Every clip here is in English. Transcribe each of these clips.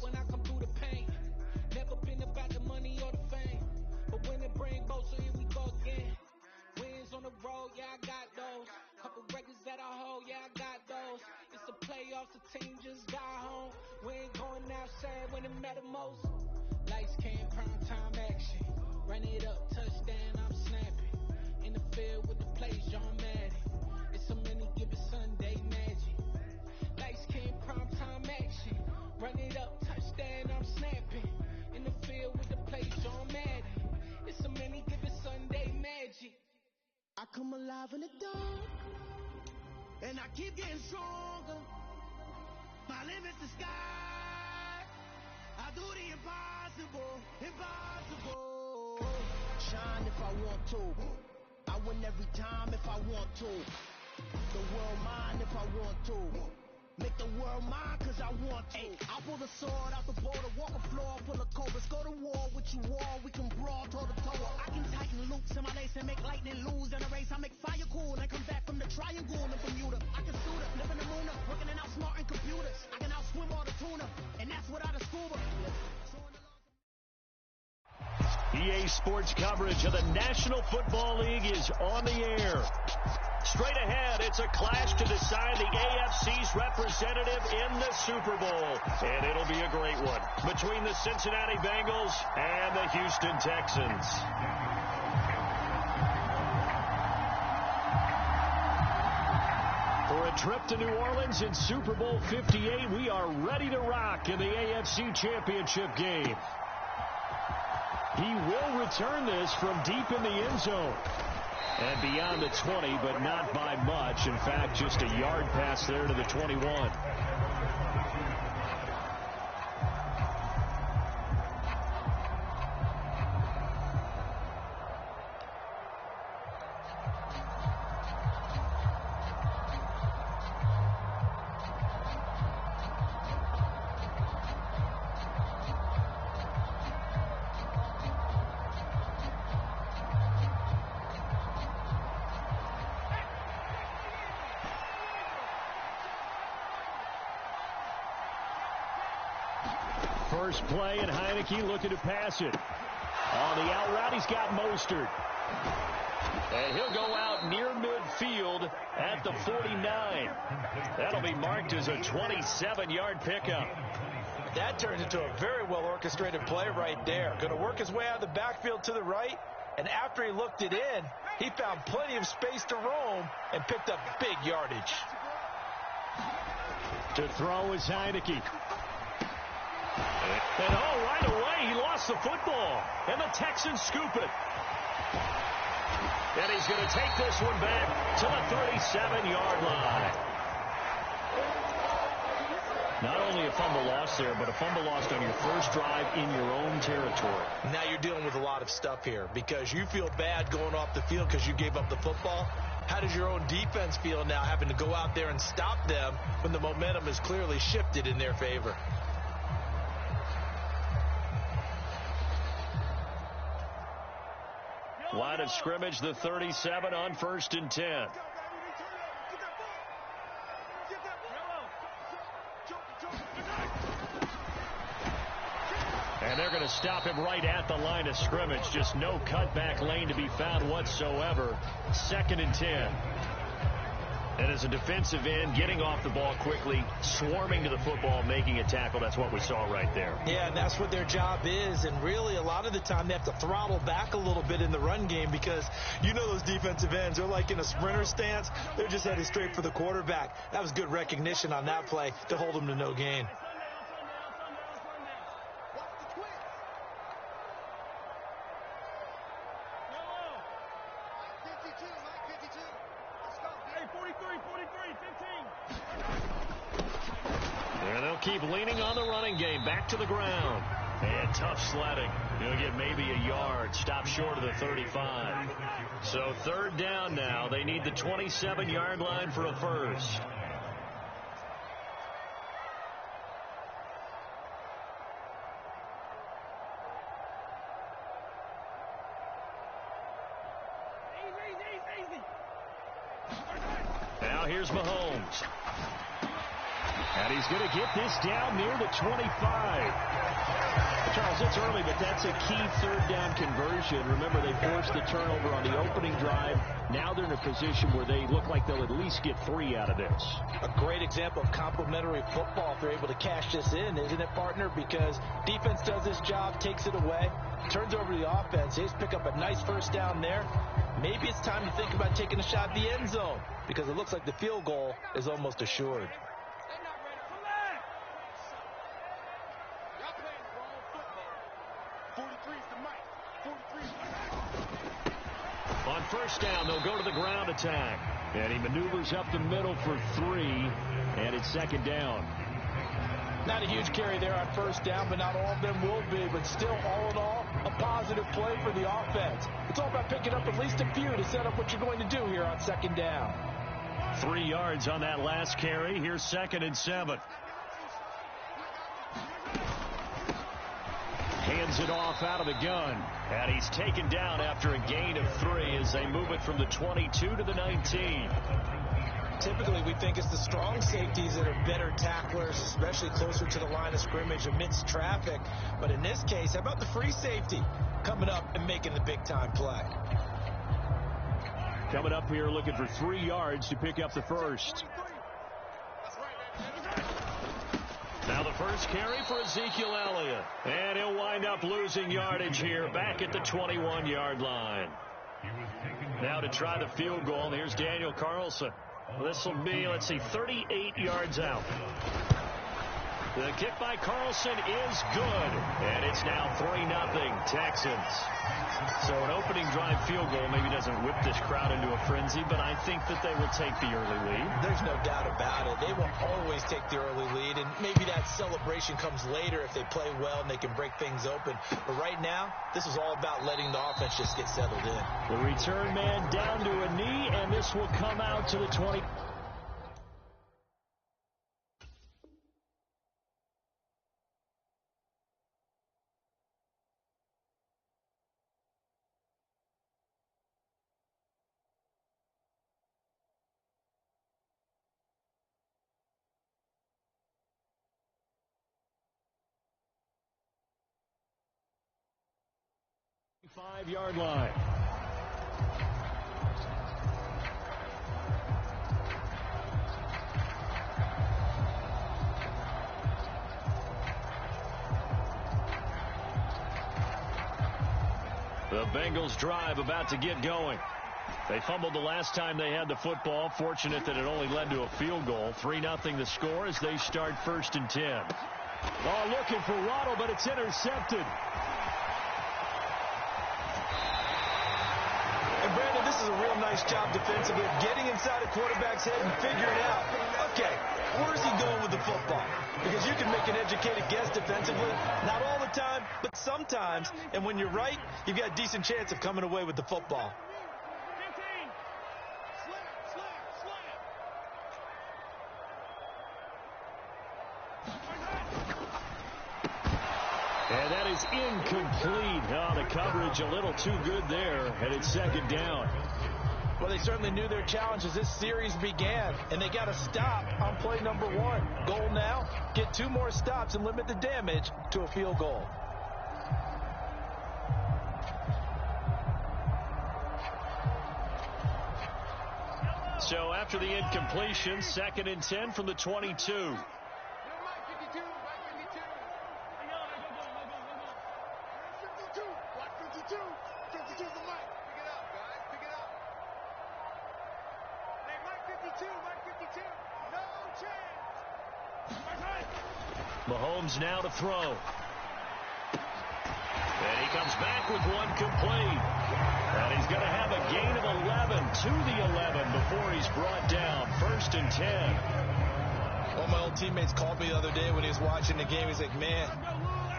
when I come through the pain. Never been about the money or the fame, but when it bring both, so here we go again. Wins on the road, yeah, I got those. Couple records that I hold, yeah, I got those. It's the playoffs, the team just got home. We ain't going outside when it matter most. Lights came, prime time action. Run it up, touchdown, I'm snapping. In the field with the plays, John Madden. It's a many given Sunday magic. Lights came, prime time action. Run it up, touchdown, I'm snapping. In the field with the plays, John Madden. It's a many given Sunday magic. I come alive in the dark, and I keep getting stronger. My limit's the sky. I do the impossible, impossible. Shine if I want to. I win every time if I want to. The world mine if I want to. Make the world mine cause I want to. I pull the sword out the border, walk a floor full of cobras. Go to war with you war, we can brawl toe to toe. I can tighten loops in my lace and make lightning lose in a race. I make fire cool and come back from the triangle in Bermuda. I can shoot up, live in the moon up, working and outsmarting computers. I can outswim all the tuna, and that's without a scuba. EA Sports coverage of the National Football League is on the air. Straight ahead, it's a clash to decide the AFC's representative in the Super Bowl. And it'll be a great one between the Cincinnati Bengals and the Houston Texans. For a trip to New Orleans in Super Bowl 58, we are ready to rock in the AFC Championship game. He will return this from deep in the end zone. And beyond the 20, but not by much. In fact, just a yard pass there to the 21. First play, and Heineke looking to pass it. On the out route, he's got Mostert. And he'll go out near midfield at the 49. That'll be marked as a 27-yard pickup. That turned into a very well-orchestrated play right there. Going to work his way out of the backfield to the right, and after he looked it in, he found plenty of space to roam and picked up big yardage. To throw is Heineke. And right away, he lost the football. And the Texans scoop it. And he's going to take this one back to the 37-yard line. Not only a fumble loss there, but a fumble lost on your first drive in your own territory. Now you're dealing with a lot of stuff here because you feel bad going off the field because you gave up the football. How does your own defense feel now having to go out there and stop them when the momentum is clearly shifted in their favor? Line of scrimmage, the 37 on 1st and 10. And they're going to stop him right at the line of scrimmage. Just no cutback lane to be found whatsoever. 2nd and 10. And as a defensive end, getting off the ball quickly, swarming to the football, making a tackle. That's what we saw right there. Yeah, and that's what their job is. And really, a lot of the time, they have to throttle back a little bit in the run game because you know those defensive ends, they're like in a sprinter stance. They're just headed straight for the quarterback. That was good recognition on that play to hold them to no gain. And they'll keep leaning on the running game. Back to the ground. And tough sledding. He'll get maybe a yard. Stop short of the 35. So 3rd down now. They need the 27-yard line for a first. Now here's Mahomes. And he's going to get this down near the 25. Charles, it's early, but that's a key third down conversion. Remember, they forced the turnover on the opening drive. Now they're in a position where they look like they'll at least get 3 out of this. A great example of complementary football if they're able to cash this in, isn't it, partner? Because defense does this job, takes it away, turns over the offense. They just pick up a nice first down there. Maybe it's time to think about taking a shot at the end zone because it looks like the field goal is almost assured. On first down, they'll go to the ground attack. And he maneuvers up the middle for 3, and it's second down. Not a huge carry there on first down, but not all of them will be. But still, all in all, a positive play for the offense. It's all about picking up at least a few to set up what you're going to do here on second down. 3 yards on that last carry. Here's 2nd and 7. Hands it off out of the gun. And he's taken down after a gain of 3 as they move it from the 22 to the 19. Typically, we think it's the strong safeties that are better tacklers, especially closer to the line of scrimmage amidst traffic. But in this case, how about the free safety coming up and making the big-time play? Coming up here looking for 3 yards to pick up the first. Now the first carry for Ezekiel Elliott. And he'll wind up losing yardage here back at the 21-yard line. Now to try the field goal, and here's Daniel Carlson. This will be, 38 yards out. The kick by Carlson is good. And it's now 3-0 Texans. So an opening drive field goal maybe doesn't whip this crowd into a frenzy, but I think that they will take the early lead. There's no doubt about it. They will always take the early lead, and maybe that celebration comes later if they play well and they can break things open. But right now, this is all about letting the offense just get settled in. The return man down to a knee, and this will come out to the 20. Five-yard line. The Bengals drive about to get going. They fumbled the last time they had the football. Fortunate that it only led to a field goal. 3-0 the score as they start 1st and 10. Oh, looking for Waddle, but it's intercepted. And Brandon, this is a real nice job defensively of getting inside a quarterback's head and figuring out, okay, where's he going with the football? Because you can make an educated guess defensively, not all the time, but sometimes. And when you're right, you've got a decent chance of coming away with the football. And that is incomplete. Oh, the coverage a little too good there, and it's 2nd down. Well, they certainly knew their challenge as this series began, and they got a stop on play number 1. Goal now, get 2 more stops and limit the damage to a field goal. So after the incompletion, 2nd and 10 from the 22. Mahomes now to throw. And he comes back with 1 complete. And he's going to have a gain of 11 to the 11 before he's brought down. 1st and 10. One of my old teammates called me the other day when he was watching the game. He's like, man,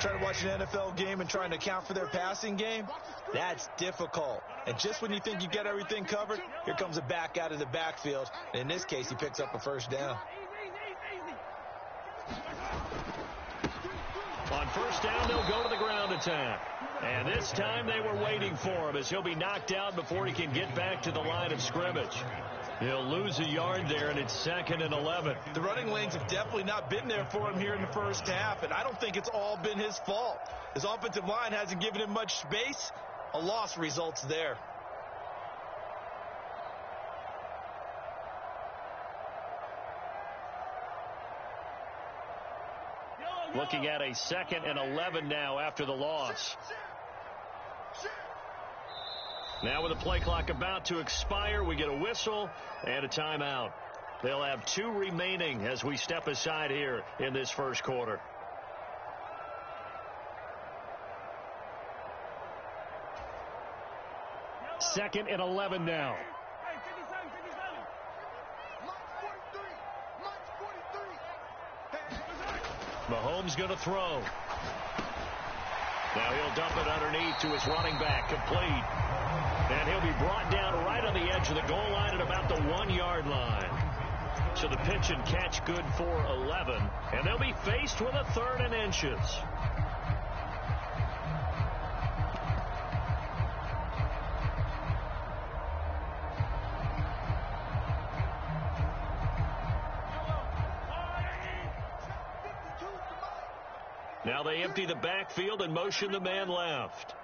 trying to watch an NFL game and trying to account for their passing game, that's difficult. And just when you think you get everything covered, here comes a back out of the backfield. And in this case, he picks up a 1st down. On 1st down, they'll go to the ground attack. And this time they were waiting for him as he'll be knocked down before he can get back to the line of scrimmage. He'll lose a yard there, and it's 2nd and 11. The running lanes have definitely not been there for him here in the first half, and I don't think it's all been his fault. His offensive line hasn't given him much space. A loss results there. Looking at a 2nd and 11 now after the loss. Now with the play clock about to expire, we get a whistle and a timeout. They'll have 2 remaining as we step aside here in this first quarter. Second and 11 now. Mahomes going to throw. Now he'll dump it underneath to his running back, complete. And he'll be brought down right on the edge of the goal line at about the 1-yard line. So the pitch and catch good for 11. And they'll be faced with a 3rd and inches. Now they empty the backfield and motion the man left.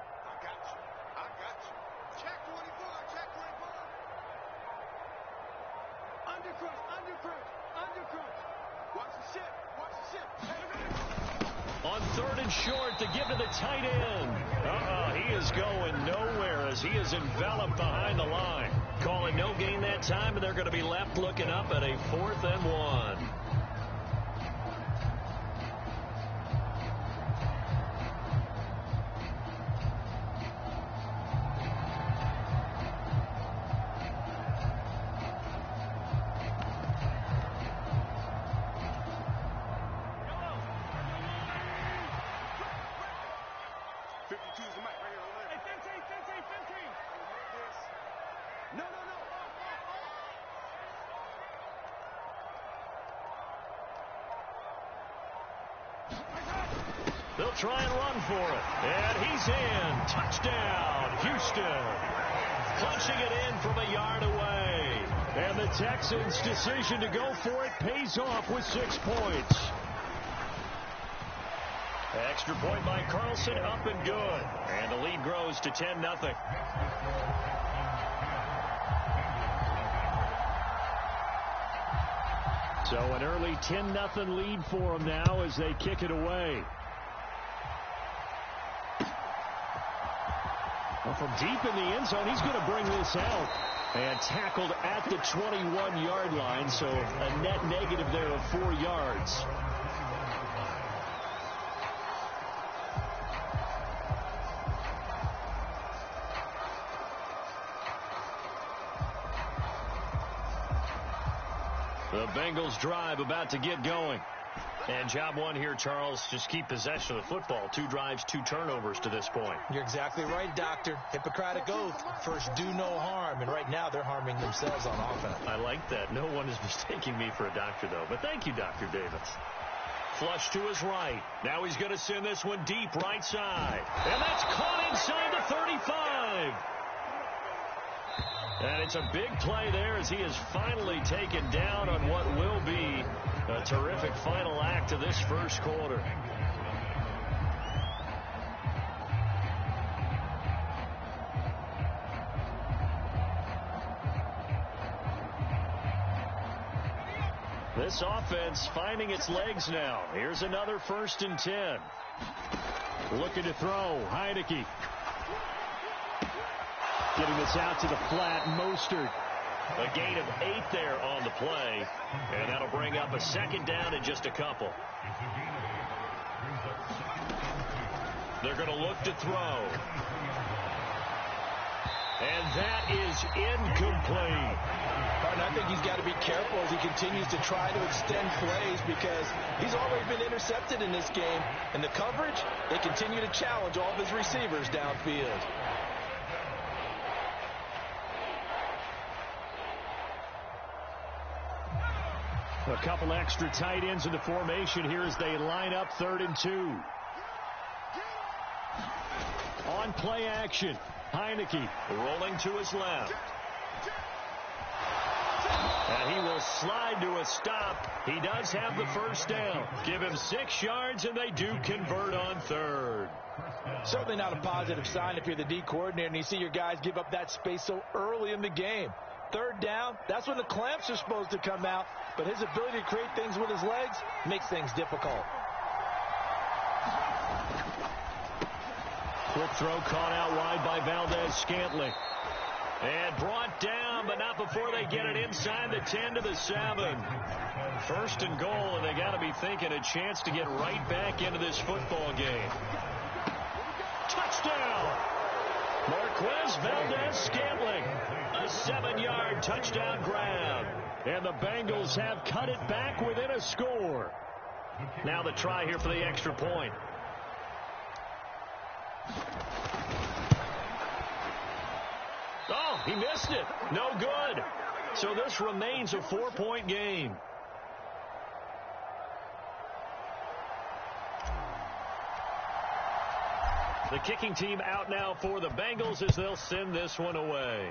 On 3rd and short to give to the tight end. He is going nowhere as he is enveloped behind the line. Calling no gain that time, and they're going to be left looking up at a 4th and 1. They'll try and run for it. And he's in. Touchdown, Houston. Punching it in from a yard away. And the Texans' decision to go for it pays off with 6 points. Extra point by Carlson, up and good. And the lead grows to 10-0. So an early 10-0 lead for them now as they kick it away. Well, from deep in the end zone, he's going to bring this out. And tackled at the 21-yard line, so a net negative there of 4 yards. The Bengals drive about to get going. And job one here, Charles, just keep possession of the football. 2 drives, 2 turnovers to this point. You're exactly right, Doctor. Hippocratic oath. First, do no harm. And right now, they're harming themselves on offense. I like that. No one is mistaking me for a doctor, though. But thank you, Dr. Davis. Flush to his right. Now he's going to send this one deep right side. And that's caught inside the 35. And it's a big play there as he is finally taken down on what will be a terrific final act of this first quarter. This offense finding its legs now. Here's another 1st and 10. Looking to throw. Heineke. Getting this out to the flat. Mostert. A gain of 8 there on the play. And that'll bring up a 2nd down in just a couple. They're going to look to throw. And that is incomplete. And I think he's got to be careful as he continues to try to extend plays because he's already been intercepted in this game. And the coverage, they continue to challenge all of his receivers downfield. A couple extra tight ends in the formation here as they line up 3rd and 2. On play action, Heineke rolling to his left. And he will slide to a stop. He does have the first down. Give him 6 yards, and they do convert on third. Certainly not a positive sign if you're the D coordinator and you see your guys give up that space so early in the game. Third down, that's when the clamps are supposed to come out, but his ability to create things with his legs makes things difficult. Quick throw caught out wide by Valdez-Scantling. And brought down, but not before they get it inside the 10 to the 7. First and goal, and they got to be thinking a chance to get right back into this football game. Touchdown! Marquez Valdez-Scantling. A 7-yard touchdown grab. And the Bengals have cut it back within a score. Now the try here for the extra point. Oh, he missed it. No good. So this remains a 4-point game. The kicking team out now for the Bengals as they'll send this one away.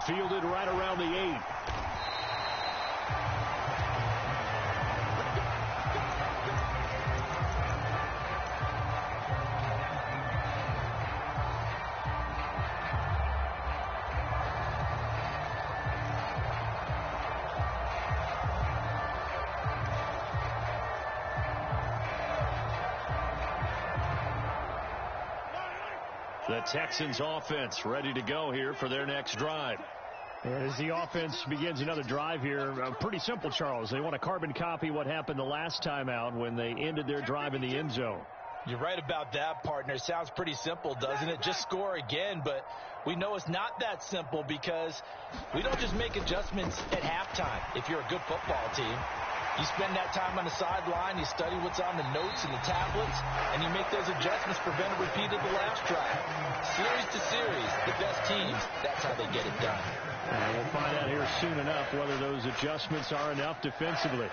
Fielded right around the 8. The Texans offense ready to go here for their next drive. As the offense begins another drive here, pretty simple, Charles. They want to carbon copy what happened the last time out when they ended their drive in the end zone. You're right about that, partner. It sounds pretty simple, doesn't it? Just score again, but we know it's not that simple because we don't just make adjustments at halftime if you're a good football team. You spend that time on the sideline, you study what's on the notes and the tablets, and you make those adjustments, prevent a repeat of the last drive. Series to series, the best teams, that's how they get it done. And we'll find out here soon enough whether those adjustments are enough defensively.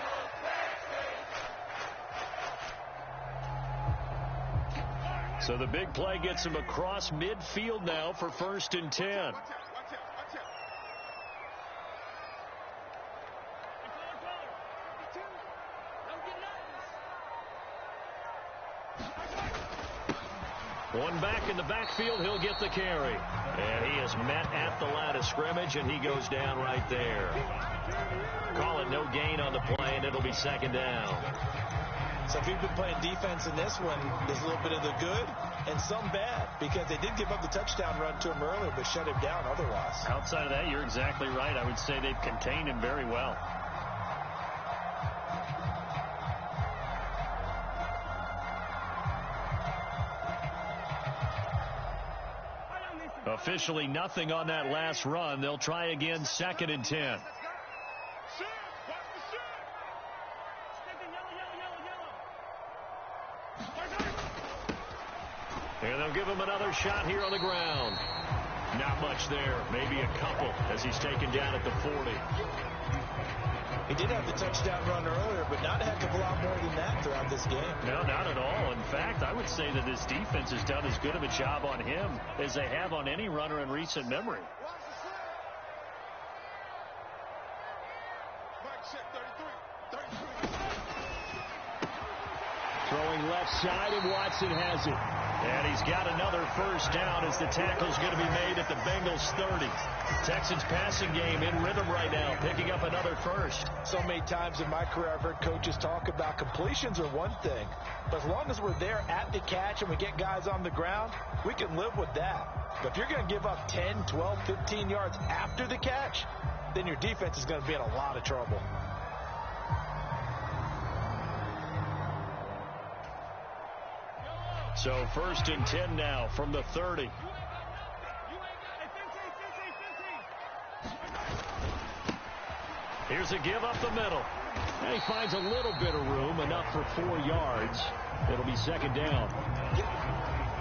So the big play gets him across midfield now for 1st and 10. One back in the backfield, he'll get the carry. And he is met at the line of scrimmage, and he goes down right there. Call it no gain on the play, and it'll be 2nd down. So if you've been playing defense in this one, there's a little bit of the good and some bad, because they did give up the touchdown run to him earlier, but shut him down otherwise. Outside of that, you're exactly right. I would say they've contained him very well. Officially nothing on that last run. They'll try again, 2nd and 10. And they'll give him another shot here on the ground. Not much there, maybe a couple as he's taken down at the 40. He did have the touchdown run earlier, but not a heck of a lot more than that throughout this game. No, not at all. In fact, I would say that this defense has done as good of a job on him as they have on any runner in recent memory. Throwing left side, and Watson has it. And he's got another first down as the tackle's going to be made at the Bengals 30. Texans passing game in rhythm right now, picking up another first. So many times in my career I've heard coaches talk about completions are one thing, but as long as we're there at the catch and we get guys on the ground, we can live with that. But if you're going to give up 10, 12, 15 yards after the catch, then your defense is going to be in a lot of trouble. So 1st and 10 now from the 30. Here's a give up the middle. And he finds a little bit of room, enough for 4 yards. It'll be 2nd down.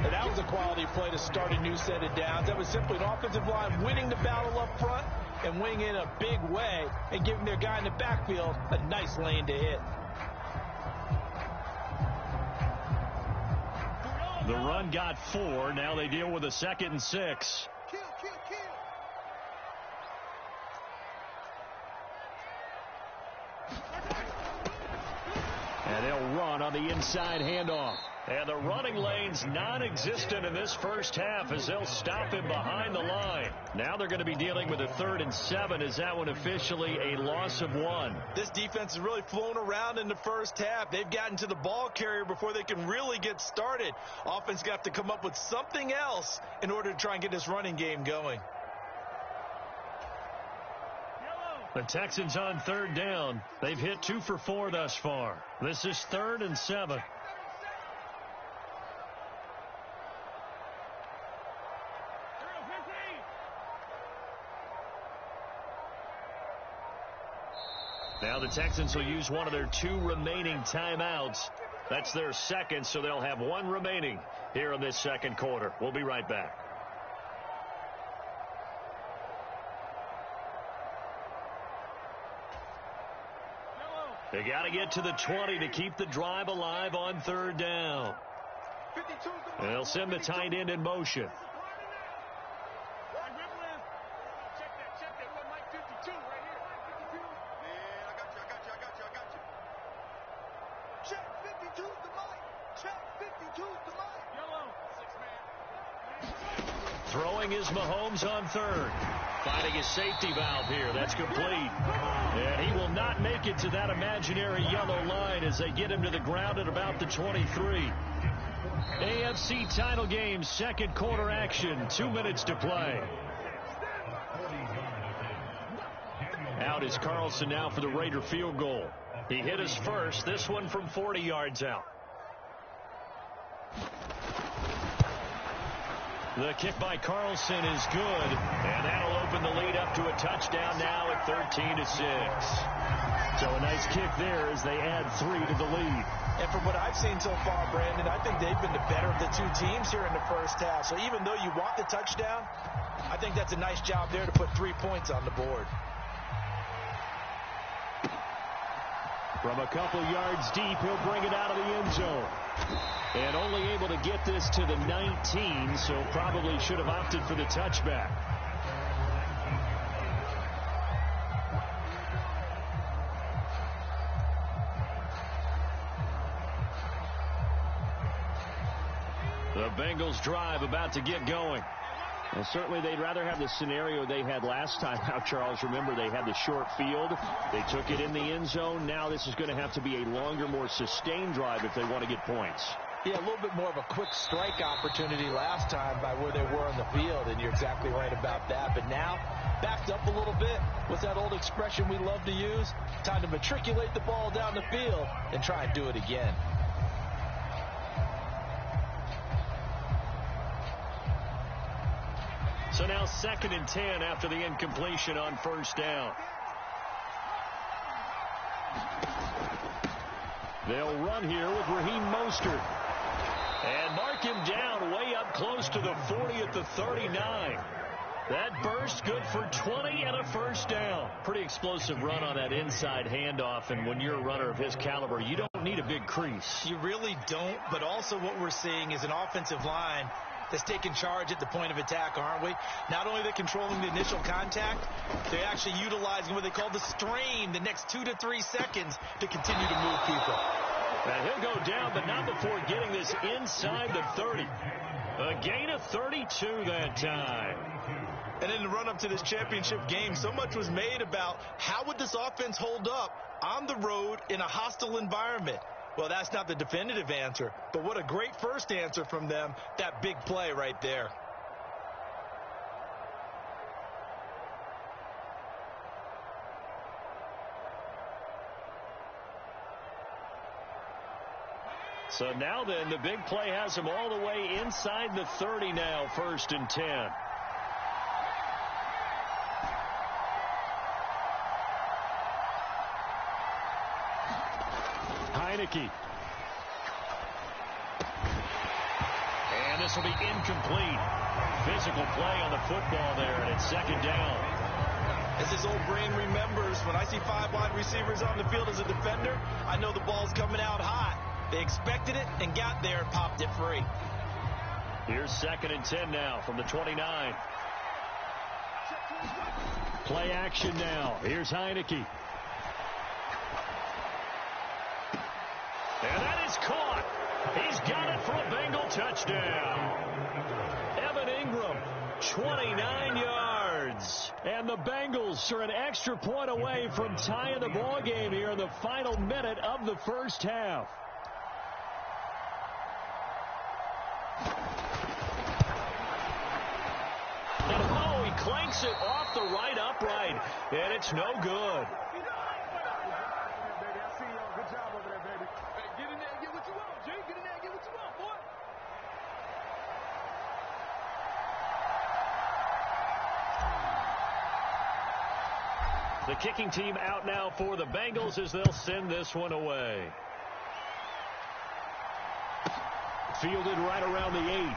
And that was a quality play to start a new set of downs. That was simply an offensive line winning the battle up front and winning in a big way and giving their guy in the backfield a nice lane to hit. The run got 4. Now they deal with a 2nd and 6. run on the inside handoff. And the running lane's non-existent in this first half as they'll stop him behind the line. Now they're going to be dealing with a 3rd and 7. Is that one officially a loss of 1? This defense has really flown around in the first half. They've gotten to the ball carrier before they can really get started. Offense got to come up with something else in order to try and get this running game going. The Texans on 3rd down. They've hit 2 for 4 thus far. This is 3rd and 7. Now the Texans will use one of their 2 remaining timeouts. That's their second, so they'll have 1 remaining here in this second quarter. We'll be right back. They got to get to the 20 to keep the drive alive on 3rd down. And they'll send the tight end in motion. Throwing is Mahomes on 3rd. Finding his safety valve here. That's complete. And he will not make it to that imaginary yellow line as they get him to the ground at about the 23. AFC title game, second quarter action. 2 minutes to play. Out is Carlson now for the Raider field goal. He hit his first, this one from 40 yards out. The kick by Carlson is good, and that'll open the lead up to a touchdown now at 13-6. So a nice kick there as they add 3 to the lead. And from what I've seen so far, Brandon, I think they've been the better of the 2 teams here in the first half. So even though you want the touchdown, I think that's a nice job there to put 3 points on the board. From a couple yards deep, he'll bring it out of the end zone. And only able to get this to the 19, so probably should have opted for the touchback. The Bengals drive about to get going. Well, certainly they'd rather have the scenario they had last time out, Charles. Remember, they had the short field. They took it in the end zone. Now this is going to have to be a longer, more sustained drive if they want to get points. Yeah, a little bit more of a quick strike opportunity last time by where they were on the field, and you're exactly right about that. But now, backed up a little bit, what's that old expression we love to use? Time to matriculate the ball down the field and try and do it again. So now 2nd and 10 after the incompletion on 1st down. They'll run here with Raheem Mostert. And mark him down way up close to the 40 at the 39. That burst good for 20 and a 1st down. Pretty explosive run on that inside handoff, and when you're a runner of his caliber, you don't need a big crease. You really don't, but also what we're seeing is an offensive line that's taking charge at the point of attack, aren't we? Not only are they controlling the initial contact, they're actually utilizing what they call the strain the next 2 to 3 seconds to continue to move people. And he'll go down, but not before getting this inside the 30. A gain of 32 that time. And in the run-up to this championship game, so much was made about how would this offense hold up on the road in a hostile environment. Well, that's not the definitive answer, but what a great first answer from them, that big play right there. So now then, the big play has him all the way inside the 30 now, 1st and 10. Heineke. And this will be incomplete. Physical play on the football there, and it's 2nd down. As his old brain remembers, when I see 5 wide receivers on the field as a defender, I know the ball's coming out hot. They expected it and got there and popped it free. Here's 2nd and 10 now from the 29. Play action now. Here's Heineke. And is caught. He's got it for a Bengal touchdown. Evan Ingram, 29 yards. And the Bengals are an extra point away from tying the ball game here in the final minute of the first half. And oh, he clanks it off the right upright, and it's no good. The kicking team out now for the Bengals as they'll send this one away. Fielded right around the 8.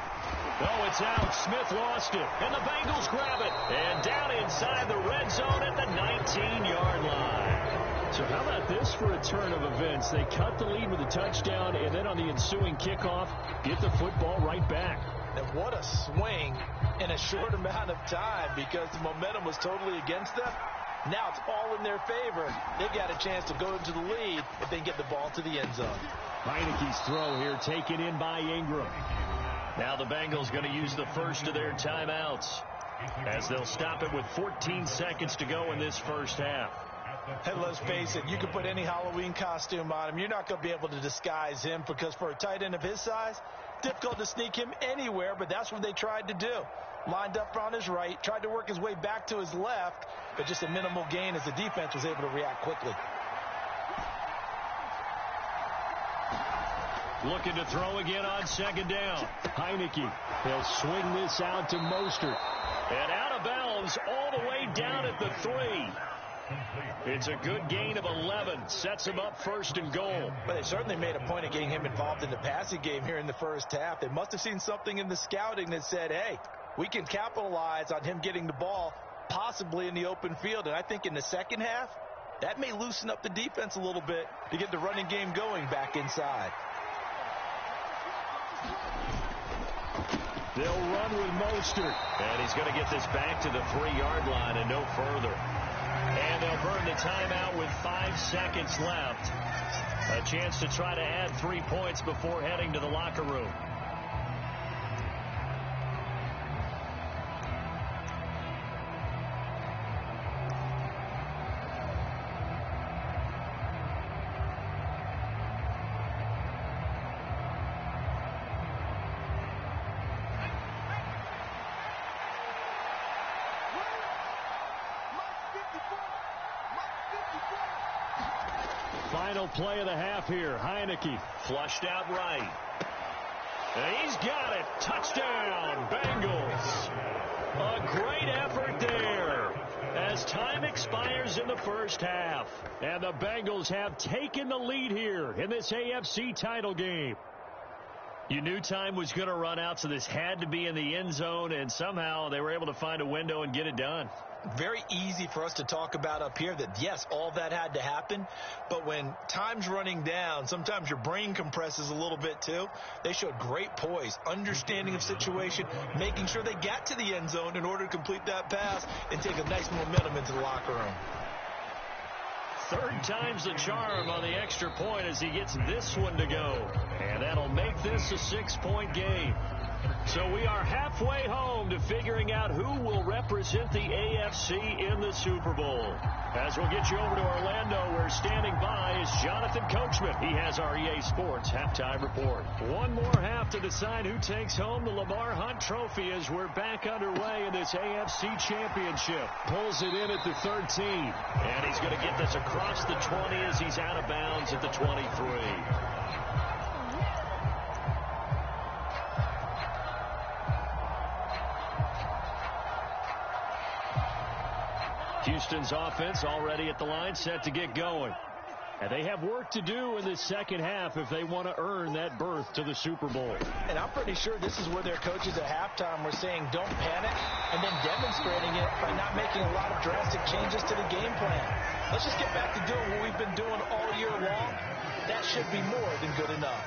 Oh, it's out. Smith lost it. And the Bengals grab it. And down inside the red zone at the 19-yard line. So how about this for a turn of events? They cut the lead with a touchdown, and then on the ensuing kickoff, get the football right back. And what a swing in a short amount of time because the momentum was totally against them. Now it's all in their favor. They've got a chance to go into the lead if they can get the ball to the end zone. Heineke's throw here taken in by Ingram. Now the Bengals going to use the first of their timeouts as they'll stop it with 14 seconds to go in this first half. And let's face it, you can put any Halloween costume on him. You're not going to be able to disguise him because for a tight end of his size, difficult to sneak him anywhere, but that's what they tried to do. Lined up on his right, tried to work his way back to his left, but just a minimal gain as the defense was able to react quickly. Looking to throw again on second down. Heineke. He'll swing this out to Mostert. And out of bounds all the way down at the 3. It's a good gain of 11. Sets him up first and goal. But they certainly made a point of getting him involved in the passing game here in the first half. They must have seen something in the scouting that said, hey, we can capitalize on him getting the ball possibly in the open field. And I think in the second half, that may loosen up the defense a little bit to get the running game going back inside. They'll run with Mostert. And he's going to get this back to the 3-yard line and no further. And they'll burn the timeout with 5 seconds left. A chance to try to add 3 points before heading to the locker room. Final play of the half here. Heineke flushed out right. And he's got it. Touchdown, Bengals. A great effort there as time expires in the first half. And the Bengals have taken the lead here in this AFC title game. You knew time was going to run out, so this had to be in the end zone, and somehow they were able to find a window and get it done. Very easy for us to talk about up here that, yes, all that had to happen. But when time's running down, sometimes your brain compresses a little bit too. They showed great poise, understanding of situation, making sure they got to the end zone in order to complete that pass and take a nice momentum into the locker room. Third time's the charm on the extra point as he gets this one to go. And that'll make this a 6-point game. So we are halfway home to figuring out who will represent the AFC in the Super Bowl. As we'll get you over to Orlando, where standing by is Jonathan Coachman. He has our EA Sports halftime report. One more half to decide who takes home the Lamar Hunt Trophy as we're back underway in this AFC Championship. Pulls it in at the 13. And he's going to get this across the 20 as he's out of bounds at the 23. Houston's offense already at the line, set to get going. And they have work to do in this second half if they want to earn that berth to the Super Bowl. And I'm pretty sure this is where their coaches at halftime were saying don't panic, and then demonstrating it by not making a lot of drastic changes to the game plan. Let's just get back to doing what we've been doing all year long. That should be more than good enough.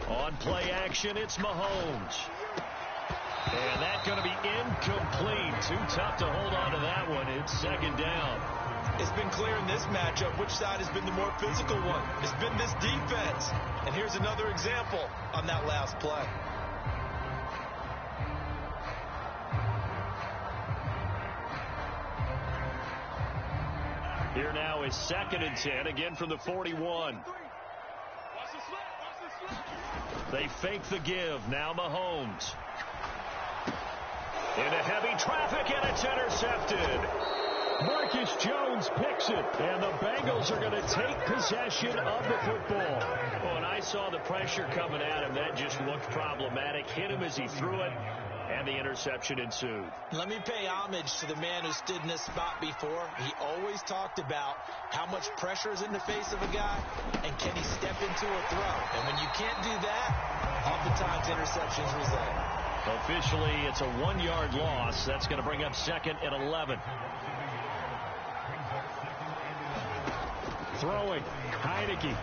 On play action, it's Mahomes. And that's going to be incomplete. Too tough to hold on to that one. It's second down. It's been clear in this matchup which side has been the more physical one. It's been this defense. And here's another example on that last play. Here now is second and 10, again from the 41. They fake the give. Now Mahomes. Into heavy traffic, and it's intercepted. Marcus Jones picks it, and the Bengals are going to take possession of the football. Oh, and I saw the pressure coming at him. That just looked problematic. Hit him as he threw it, and the interception ensued. Let me pay homage to the man who stood in this spot before. He always talked about how much pressure is in the face of a guy, and can he step into a throw. And when you can't do that, oftentimes interceptions result. Officially, it's a 1-yard loss. That's going to bring up second and 11. Throwing, Heineke.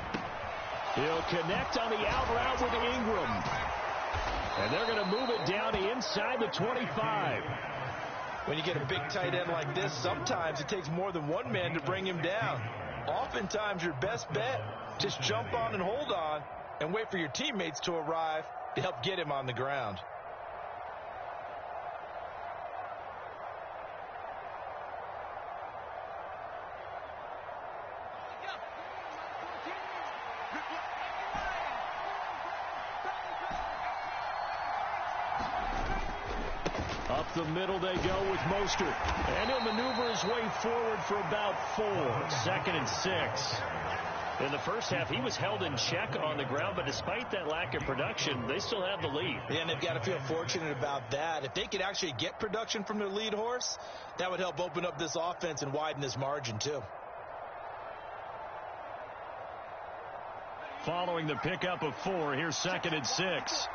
He'll connect on the out route with Ingram. And they're going to move it down to inside the 25. When you get a big tight end like this, sometimes it takes more than one man to bring him down. Oftentimes, your best bet, just jump on and hold on and wait for your teammates to arrive to help get him on the ground. Up the middle they go with Mostert. And he'll maneuver his way forward for about 4. Second and 6. In the first half, he was held in check on the ground, but despite that lack of production, they still have the lead. Yeah, and they've got to feel fortunate about that. If they could actually get production from their lead horse, that would help open up this offense and widen this margin, too. Following the pickup of 4, here's second and 6.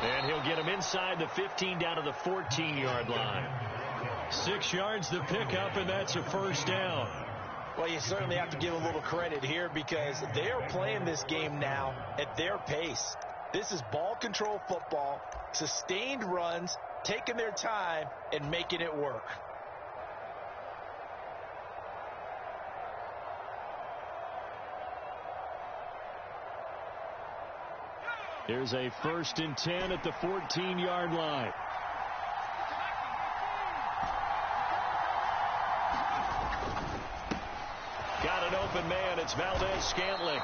And he'll get him inside the 15 down to the 14-yard line. 6 yards the pickup, and that's a first down. Well, you certainly have to give a little credit here because they are playing this game now at their pace. This is ball control football, sustained runs, taking their time, and making it work. Here's a first and 10 at the 14-yard line. Got an open man. It's Valdez-Scantling.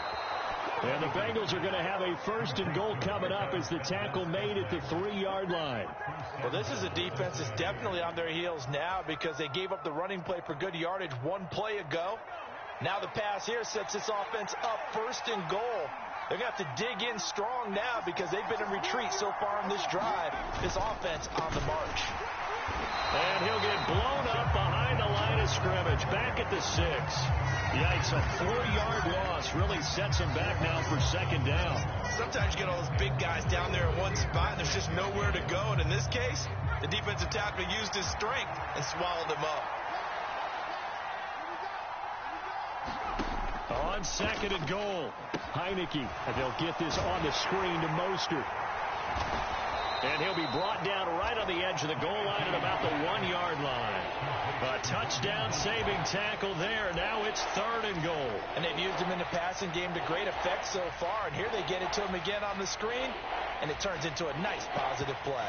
And the Bengals are going to have a first and goal coming up as the tackle made at the 3-yard line. Well, this is a defense that's definitely on their heels now because they gave up the running play for good yardage one play ago. Now the pass here sets this offense up first and goal. They're going to have to dig in strong now because they've been in retreat so far in this drive. This offense on the march. And he'll get blown up behind the line of scrimmage. Back at the 6. Yikes, a 4-yard loss really sets him back now for second down. Sometimes you get all those big guys down there in one spot and there's just nowhere to go. And in this case, the defensive tackle used his strength and swallowed him up. On second and goal, Heineke, and they'll get this on the screen to Mostert. And he'll be brought down right on the edge of the goal line at about the 1-yard line. A touchdown-saving tackle there. Now it's third and goal. And they've used him in the passing game to great effect so far. And here they get it to him again on the screen, and it turns into a nice positive play.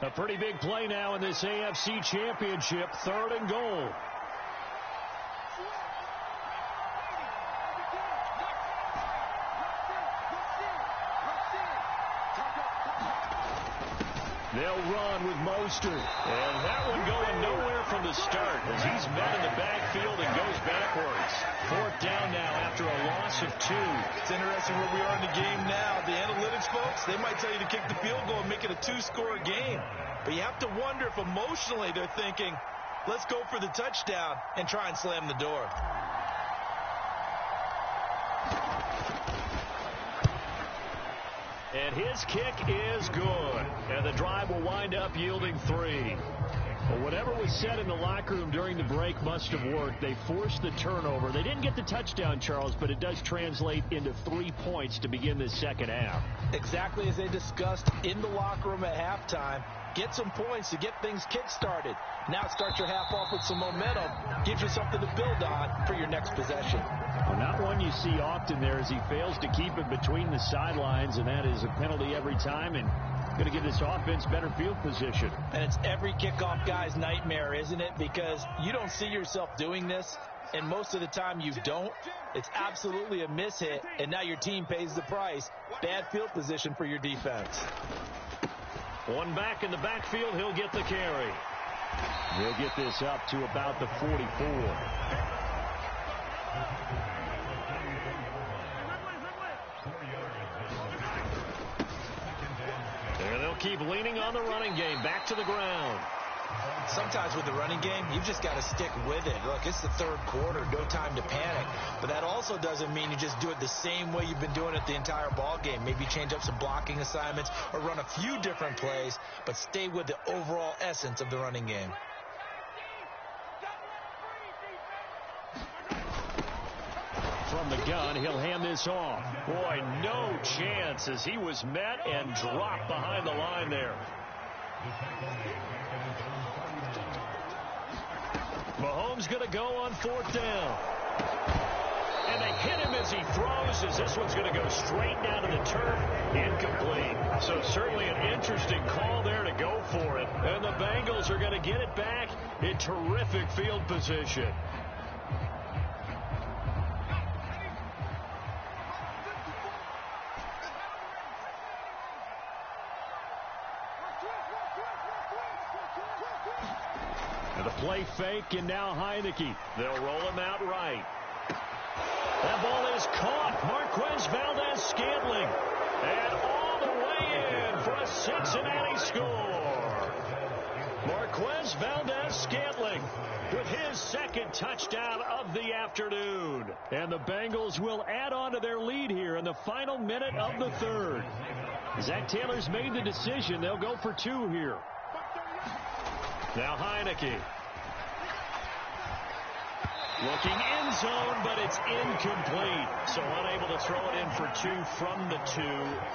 A pretty big play now in this AFC Championship. Third and goal. They'll run with Mostert. And that one going nowhere from the start as he's met in the backfield and goes backwards. Fourth down now after a loss of 2. It's interesting where we are in the game now. The analytics folks, they might tell you to kick the field goal and make it a 2-score game. But you have to wonder if emotionally they're thinking, let's go for the touchdown and try and slam the door. And his kick is good. And the drive will wind up yielding 3. Well, whatever was said in the locker room during the break must have worked. They forced the turnover. They didn't get the touchdown, Charles, but it does translate into 3 points to begin this second half. Exactly as they discussed in the locker room at halftime. Get some points to get things kick-started. Now start your half off with some momentum. Gives you something to build on for your next possession. Well, not one you see often there as he fails to keep it between the sidelines, and that is a penalty every time, and going to give this offense better field position. And it's every kickoff guy's nightmare, isn't it? Because you don't see yourself doing this, and most of the time you don't. It's absolutely a mishit, and now your team pays the price. Bad field position for your defense. One back in the backfield, he'll get the carry. He'll get this up to about the 44. There they'll keep leaning on the running game. Back to the ground. Sometimes with the running game, you've just got to stick with it. Look, it's the third quarter, no time to panic. But that also doesn't mean you just do it the same way you've been doing it the entire ball game. Maybe change up some blocking assignments or run a few different plays, but stay with the overall essence of the running game. From the gun, he'll hand this off. Boy, no chance as he was met and dropped behind the line there. Mahomes going to go on 4th down. And they hit him as he throws, as this one's going to go straight down to the turf. Incomplete. So certainly an interesting call there to go for it. And the Bengals are going to get it back in terrific field position. The play fake, and now Heineke. They'll roll him out right. That ball is caught. Marquez Valdez-Scantling. And all the way in for a Cincinnati score. Marquez Valdez-Scantling with his second touchdown of the afternoon. And the Bengals will add on to their lead here in the final minute of the third. Zach Taylor's made the decision. They'll go for 2 here. Now Heineke. Looking end zone, but it's incomplete. So unable to throw it in for 2 from the 2.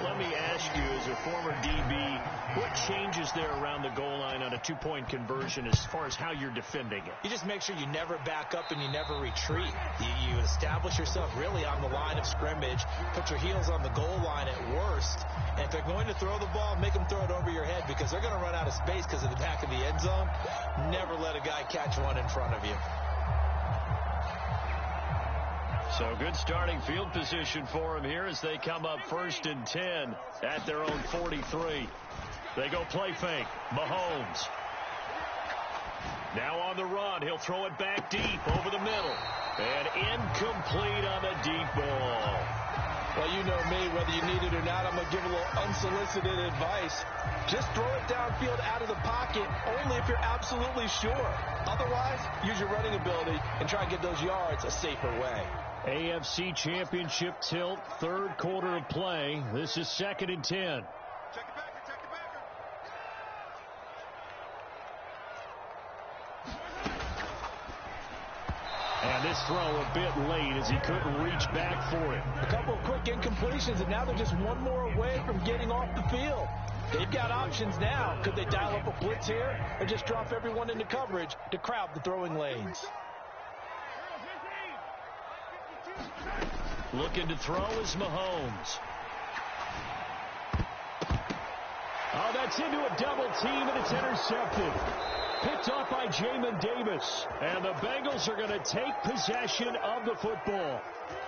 Let me ask you, as a former DB, what changes there around the goal line on a 2-point conversion as far as how you're defending it? You just make sure you never back up and you never retreat. You establish yourself really on the line of scrimmage, put your heels on the goal line at worst. And if they're going to throw the ball, make them throw it over your head because they're going to run out of space because of the back of the end zone. Never let a guy catch one in front of you. So good starting field position for him here as they come up 1st and 10 at their own 43. They go play fake. Mahomes. Now on the run. He'll throw it back deep over the middle. And incomplete on the deep ball. Well, you know me, whether you need it or not, I'm going to give a little unsolicited advice. Just throw it downfield out of the pocket only if you're absolutely sure. Otherwise, use your running ability and try and get those yards a safer way. AFC Championship tilt, third quarter of play. This is 2nd and 10. Check it backer, check it backer. And this throw a bit late as he couldn't reach back for it. A couple of quick incompletions, and now they're just one more away from getting off the field. They've got options now. Could they dial up a blitz here or just drop everyone into coverage to crowd the throwing lanes? Looking to throw is Mahomes. Oh, that's into a double team, and it's intercepted. Picked off by Jamin Davis. And the Bengals are going to take possession of the football.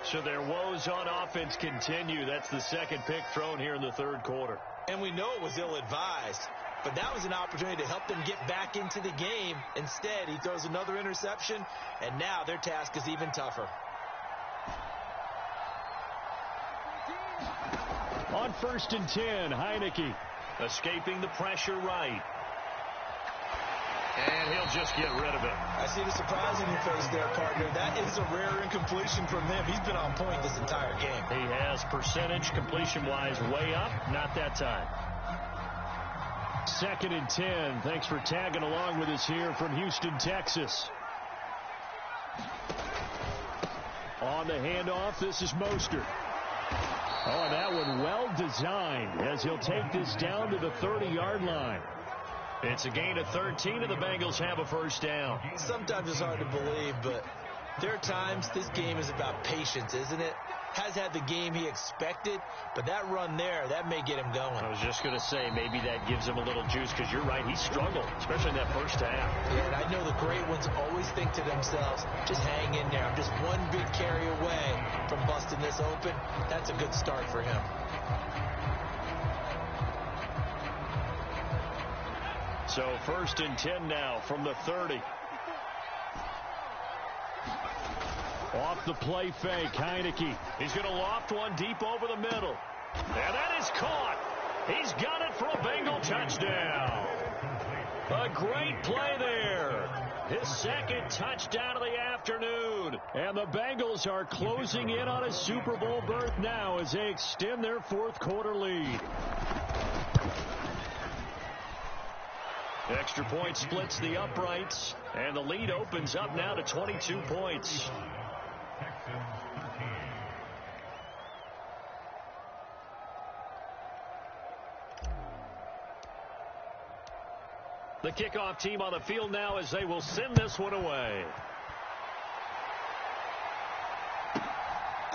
So their woes on offense continue. That's the second pick thrown here in the third quarter. And we know it was ill-advised. But that was an opportunity to help them get back into the game. Instead, he throws another interception, and now their task is even tougher. On 1st and 10, Heineke escaping the pressure right. And he'll just get rid of it. I see the surprise in your face there, partner. That is a rare incompletion from him. He's been on point this entire game. He has percentage completion-wise way up. Not that time. 2nd and 10. Thanks for tagging along with us here from Houston, Texas. On the handoff, this is Mostert. Oh, and that one well designed as he'll take this down to the 30-yard line. It's a gain of 13, and the Bengals have a first down. Sometimes it's hard to believe, but there are times this game is about patience, isn't it? Has had the game he expected, but that run there, that may get him going. I was just going to say, maybe that gives him a little juice, because you're right, he struggled, especially in that first half. Yeah, and I know the great ones always think to themselves, just hang in there. I'm just one big carry away from busting this open. That's a good start for him. So 1st and 10 now from the 30. Off the play fake, Heineke. He's going to loft one deep over the middle. And that is caught. He's got it for a Bengal touchdown. A great play there. His 2nd touchdown of the afternoon. And the Bengals are closing in on a Super Bowl berth now as they extend their 4th quarter lead. Extra point splits the uprights, and the lead opens up now to 22 points. The kickoff team on the field now as they will send this one away.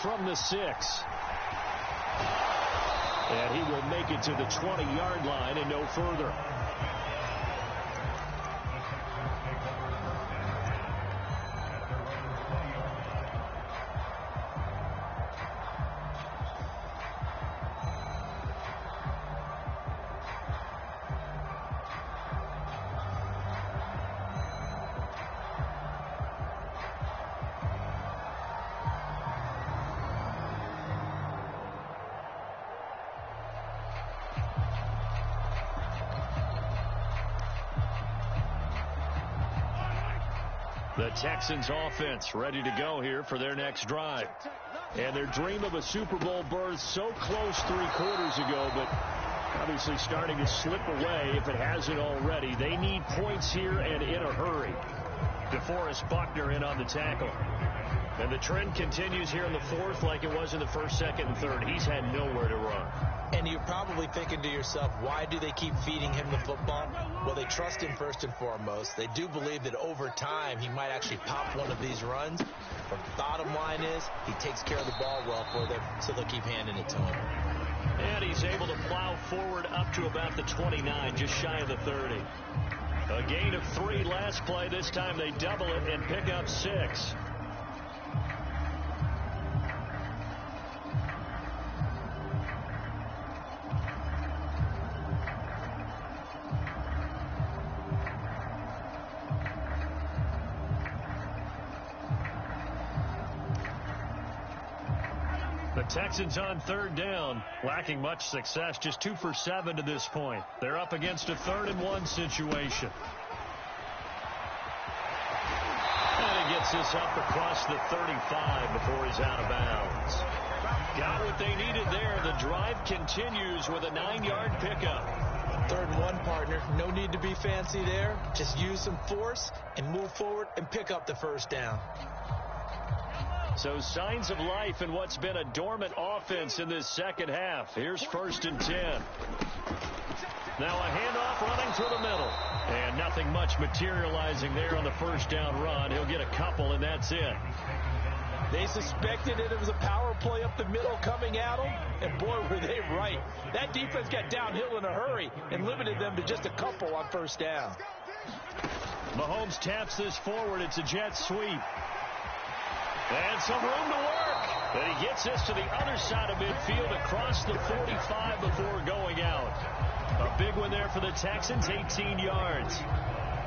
From the 6. And he will make it to the 20-yard line and no further. The Texans offense ready to go here for their next drive. And their dream of a Super Bowl berth so close 3 quarters ago, but obviously starting to slip away if it hasn't already. They need points here and in a hurry. DeForest Buckner in on the tackle. And the trend continues here in the 4th like it was in the 1st, 2nd, and 3rd. He's had nowhere to run. And you're probably thinking to yourself, why do they keep feeding him the football? Well, they trust him first and foremost. They do believe that over time he might actually pop one of these runs. But the bottom line is he takes care of the ball well for them, so they'll keep handing it to him. And he's able to plow forward up to about the 29, just shy of the 30. A gain of 3 last play. This time they double it and pick up 6. Texans on 3rd down, lacking much success, just 2 for 7 to this point. They're up against a 3rd and 1 situation. And he gets this up across the 35 before he's out of bounds. Got what they needed there. The drive continues with a 9-yard pickup. 3rd and 1, partner. No need to be fancy there. Just use some force and move forward and pick up the 1st down. So signs of life in what's been a dormant offense in this 2nd half. Here's 1st and 10. Now a handoff running through the middle. And nothing much materializing there on the 1st down run. He'll get a couple, and that's it. They suspected it was a power play up the middle coming at them, and boy, were they right. That defense got downhill in a hurry and limited them to just a couple on 1st down. Mahomes taps this forward. It's a jet sweep. And some room to work. And he gets this to the other side of midfield across the 45 before going out. A big one there for the Texans, 18 yards.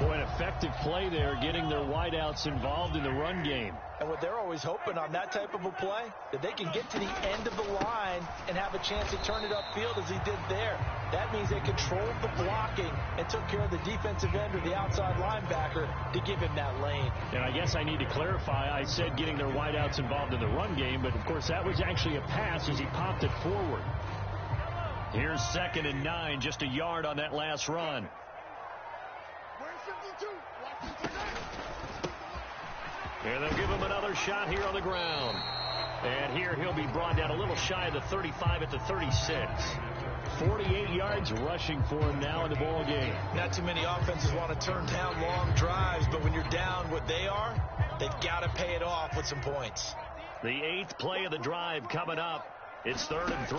Boy, an effective play there, getting their wideouts involved in the run game. And what they're always hoping on that type of a play, that they can get to the end of the line and have a chance to turn it upfield as he did there. That means they controlled the blocking and took care of the defensive end or the outside linebacker to give him that lane. And I guess I need to clarify, I said getting their wideouts involved in the run game, but of course that was actually a pass as he popped it forward. Here's 2nd and 9, just a yard on that last run. And they'll give him another shot here on the ground. And here he'll be brought down a little shy of the 35 at the 36. 48 yards rushing for him now in the ball game. Not too many offenses want to turn down long drives, but when you're down what they are, they've got to pay it off with some points. The 8th play of the drive coming up. It's 3rd and 3.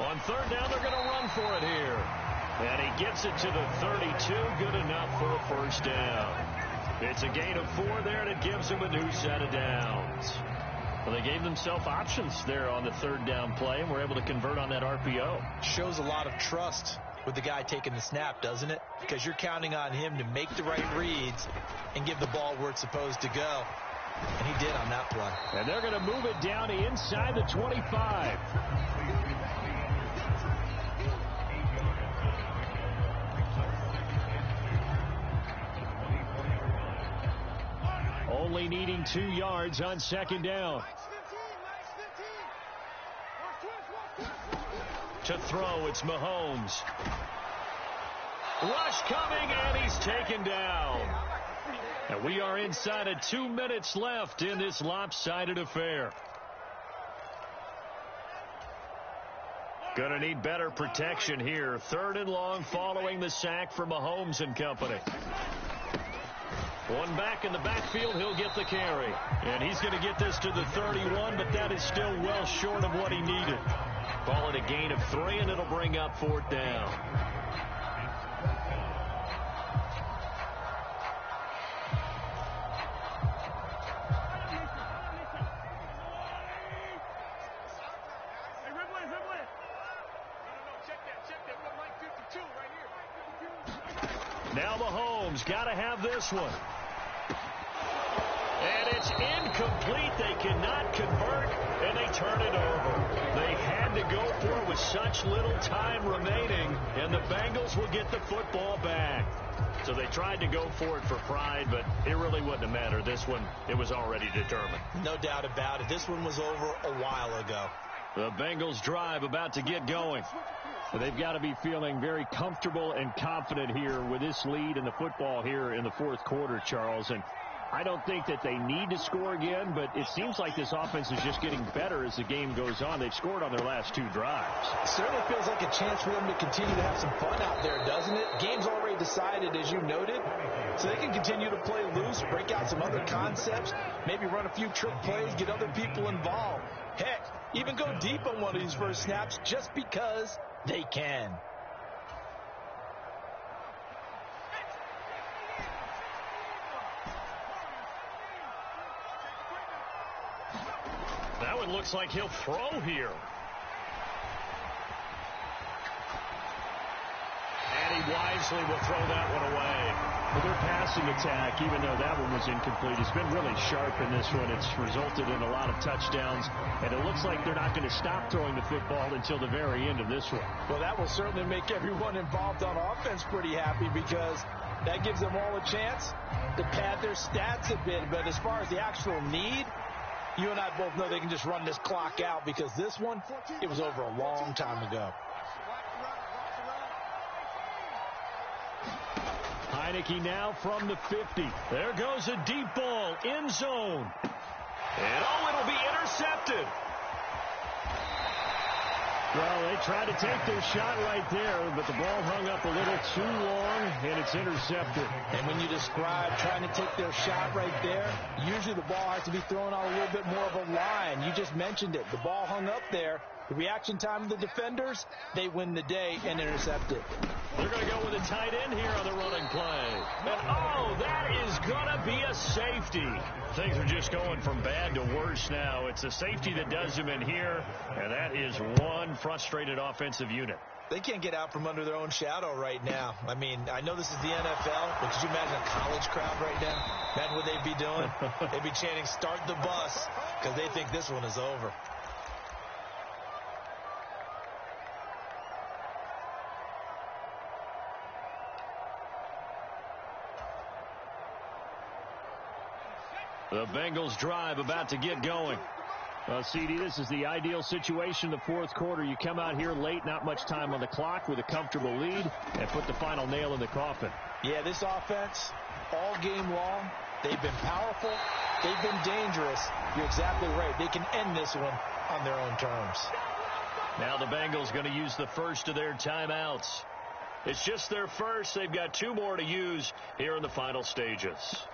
On 3rd down, they're going to run for it here. And he gets it to the 32. Good enough for a first down. It's a gain of 4 there, and it gives them a new set of downs. Well, they gave themselves options there on the 3rd down play, and were able to convert on that RPO. Shows a lot of trust with the guy taking the snap, doesn't it? Because you're counting on him to make the right reads and give the ball where it's supposed to go. And he did on that play. And they're going to move it down to inside the 25. Only needing 2 yards on 2nd down. To throw, it's Mahomes. Rush coming, and he's taken down. And we are inside of 2 minutes left in this lopsided affair. Gonna need better protection here. 3rd and long following the sack for Mahomes and company. One back in the backfield, he'll get the carry. And he's going to get this to the 31, but that is still well short of what he needed. Call it a gain of 3, and it'll bring up 4th down. Now Mahomes got to have this one. And it's incomplete. They cannot convert, and they turn it over. They had to go for it with such little time remaining, and the Bengals will get the football back. So they tried to go for it for pride, but it really wouldn't have mattered. This one, it was already determined. No doubt about it. This one was over a while ago. The Bengals drive about to get going. They've got to be feeling very comfortable and confident here with this lead in the football here in the 4th quarter, Charles. And I don't think that they need to score again, but it seems like this offense is just getting better as the game goes on. They've scored on their last 2 drives. It certainly feels like a chance for them to continue to have some fun out there, doesn't it? Game's already decided, as you noted, so they can continue to play loose, break out some other concepts, maybe run a few trick plays, get other people involved. Heck, even go deep on one of these first snaps just because they can. That one looks like he'll throw here. And he wisely will throw that one away. Well, their passing attack, even though that one was incomplete, has been really sharp in this one. It's resulted in a lot of touchdowns, and it looks like they're not going to stop throwing the football until the very end of this one. Well, that will certainly make everyone involved on offense pretty happy, because that gives them all a chance to pad their stats a bit. But as far as the actual need, you and I both know they can just run this clock out, because this one, it was over a long time ago. Heineke now from the 50. There goes a deep ball, end zone. And it'll be intercepted. Well, they tried to take their shot right there, but the ball hung up a little too long, and it's intercepted. And when you describe trying to take their shot right there, usually the ball has to be thrown on a little bit more of a line. You just mentioned it. The ball hung up there. The reaction time of the defenders, they win the day and intercept it. They're going to go with a tight end here on the running play. And, oh, that is going to be a safety. Things are just going from bad to worse now. It's a safety that does them in here, and that is one frustrated offensive unit. They can't get out from under their own shadow right now. I mean, I know this is the NFL, but could you imagine a college crowd right now? Imagine what they'd be doing. They'd be chanting, "Start the bus," because they think this one is over. The Bengals drive about to get going. CD, this is the ideal situation in the fourth quarter. You come out here late, not much time on the clock, with a comfortable lead, and put the final nail in the coffin. Yeah, this offense, all game long, they've been powerful. They've been dangerous. You're exactly right. They can end this one on their own terms. Now the Bengals going to use the first of their timeouts. It's just their first. They've got 2 more to use here in the final stages.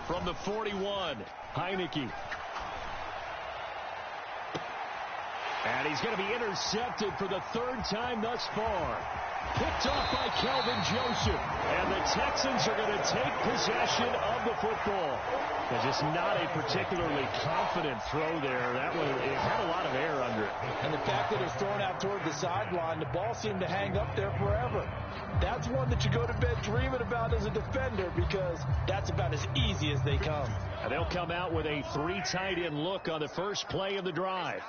From the 41, Heineke. And he's going to be intercepted for the 3rd time thus far. Picked off by Kelvin Joseph. And the Texans are going to take possession of the football. And just not a particularly confident throw there. That one, it had a lot of air under it. And the fact that it was thrown out toward the sideline, the ball seemed to hang up there forever. That's one that you go to bed dreaming about as a defender, because that's about as easy as they come. And they'll come out with a 3 tight end look on the first play of the drive.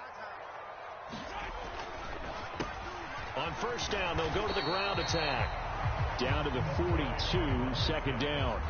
On first down, they'll go to the ground attack. Down to the 42, 2nd down.